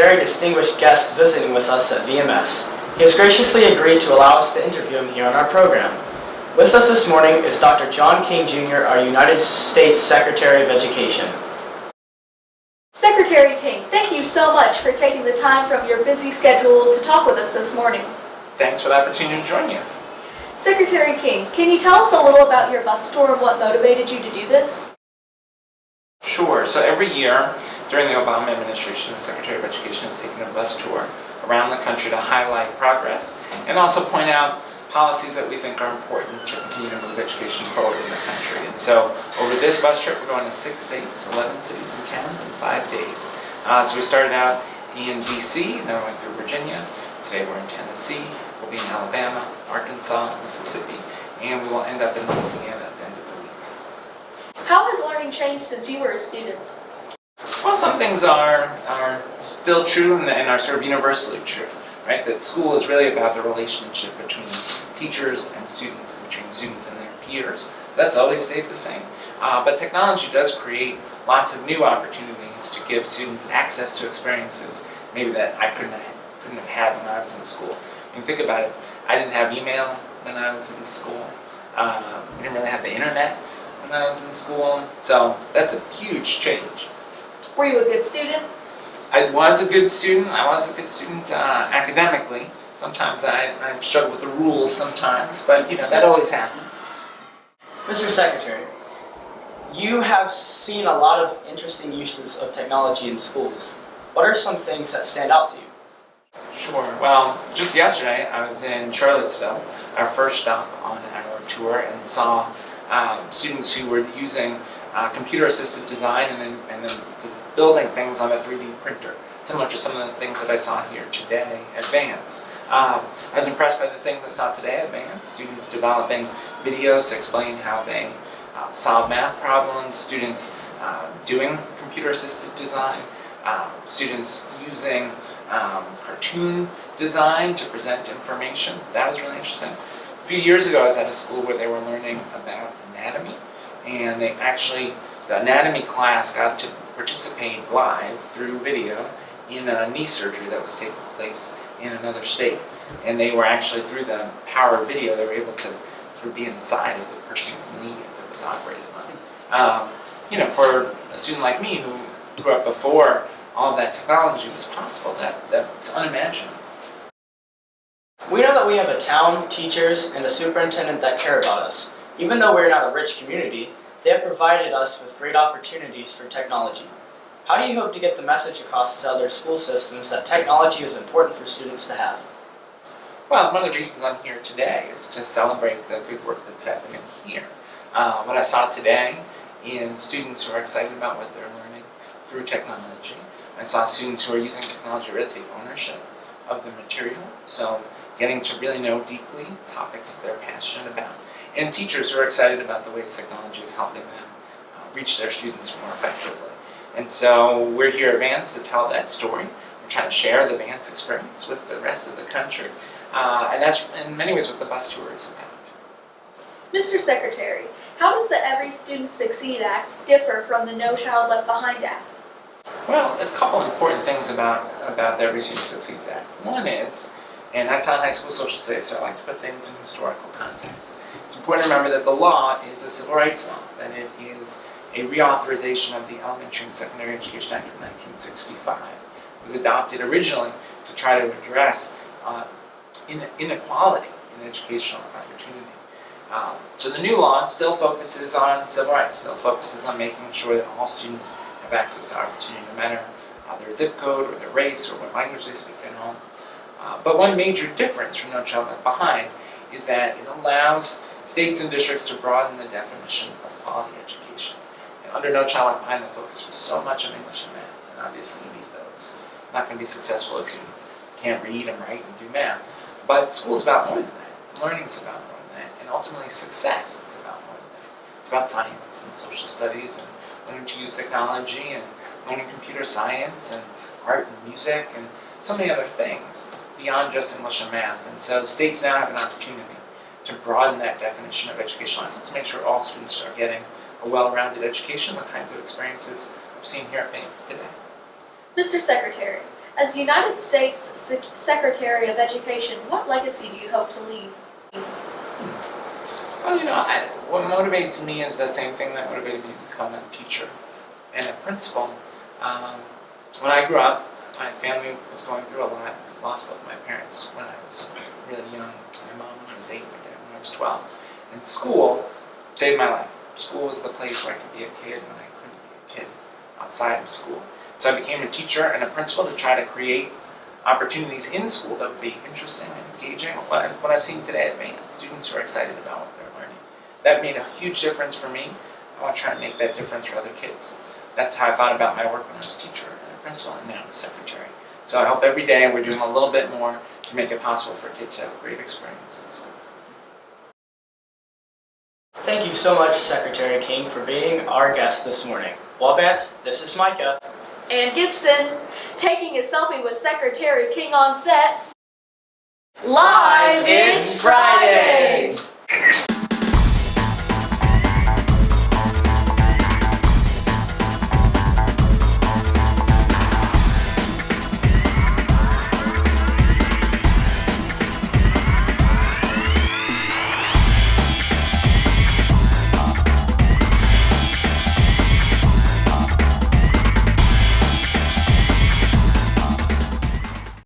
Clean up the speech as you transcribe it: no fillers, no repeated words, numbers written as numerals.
very distinguished guest visiting with us at VMS. He has graciously agreed to allow us to interview him here on our program. With us this morning is Dr. John King Jr., our United States Secretary of Education. Secretary King, thank you so much for taking the time from your busy schedule to talk with us this morning. Thanks for the opportunity to join you. Secretary King, can you tell us a little about your bus tour and what motivated you to do this? Sure. So every year during the Obama administration, the Secretary of Education has taken a bus tour around the country to highlight progress and also point out policies that we think are important to continue to move education forward in the country. And so over this bus trip, we're going to 6 states, 11 cities and towns in 5 days. So we started out in DC, then we went through Virginia. Today we're in Tennessee, we'll be in Alabama, Arkansas, Mississippi, and we will end up in Louisiana at the end of the week. How has learning changed since you were a student? Well, some things are still true and are sort of universally true, right? That school is really about the relationship between teachers and students, and between students and their peers. That's always stayed the same. But technology does create lots of new opportunities to give students access to experiences maybe that I couldn't have had when I was in school. I mean, think about it. I didn't have email when I was in school. We didn't really have the internet when I was in school. So that's a huge change. Were you a good student? I was a good student. Academically. Sometimes I struggle with the rules sometimes, but that always happens. Mr. Secretary, you have seen a lot of interesting uses of technology in schools. What are some things that stand out to you? Sure. Well, just yesterday I was in Charlottesville, our first stop on our tour, and saw students who were using computer-assisted design and then just building things on a 3D printer, similar to some of the things that I saw here today at Vance. I was impressed by the things I saw today at Vance, students developing videos to explain how they solve math problems, students doing computer-assisted design, students using cartoon design to present information. That was really interesting. A few years ago I was at a school where they were learning about anatomy, and the anatomy class got to participate live through video in a knee surgery that was taking place in another state. And they were actually, through the power of video, they were able to sort of be inside of the person's knee as it was operated on. For a student like me who grew up before all of that technology was possible, that's unimaginable. We know that we have a town, teachers, and a superintendent that care about us. Even though we're not a rich community, they have provided us with great opportunities for technology. How do you hope to get the message across to other school systems that technology is important for students to have? Well, one of the reasons I'm here today is to celebrate the good work that's happening here. What I saw today is students who are excited about what they're learning through technology. I saw students who are using technology to take ownership of the material, so getting to really know deeply topics that they're passionate about. And teachers who are excited about the ways technology is helping them reach their students more effectively. And so we're here at Vance to tell that story. We're trying to share the Vance experience with the rest of the country. And that's in many ways what the bus tour is about. Mr. Secretary, how does the Every Student Succeed Act differ from the No Child Left Behind Act? Well, a couple important things about the Every Student Succeeds Act. One is, and I taught high school social studies, so I like to put things in historical context. It's important to remember that the law is a civil rights law, that it is a reauthorization of the Elementary and Secondary Education Act of 1965. It was adopted originally to try to address inequality in educational opportunity. So the new law still focuses on civil rights, still focuses on making sure that all students have access to opportunity, no matter their zip code or their race or what language they speak at home. But one major difference from No Child Left Behind is that it allows states and districts to broaden the definition of quality education. And under No Child Left Behind, the focus was so much on English and math, and obviously you need those. You're not going to be successful if you can't read and write and do math. But school's about more than that. Learning's about more than that. And ultimately success is about more than that. It's about science and social studies and learning to use technology and learning computer science and art and music and so many other things beyond just English and math. And so states now have an opportunity to broaden that definition of educational excellence to make sure all students are getting a well-rounded education, the kinds of experiences I've seen here at Vance today. Mr. Secretary, As United States Secretary of Education, what legacy do you hope to leave? Well, what motivates me is the same thing that motivated me to become a teacher and a principal. When I grew up, my family was going through a lot. I lost both my parents when I was really young. My mom when I was 8, my dad when I was 12. And school saved my life. School was the place where I could be a kid when I couldn't be a kid outside of school. So I became a teacher and a principal to try to create opportunities in school that would be interesting and engaging. What I've seen today at Vance, students who are excited about what they're learning. That made a huge difference for me. I want to try to make that difference for other kids. That's how I thought about my work when I was a teacher and a principal and now as secretary. So I hope every day we're doing a little bit more to make it possible for kids to have a great experience in school. Thank you so much, Secretary King, for being our guest this morning. Well, Vance, this is Micah. And Gibson, taking a selfie with Secretary King on set. Live is Friday!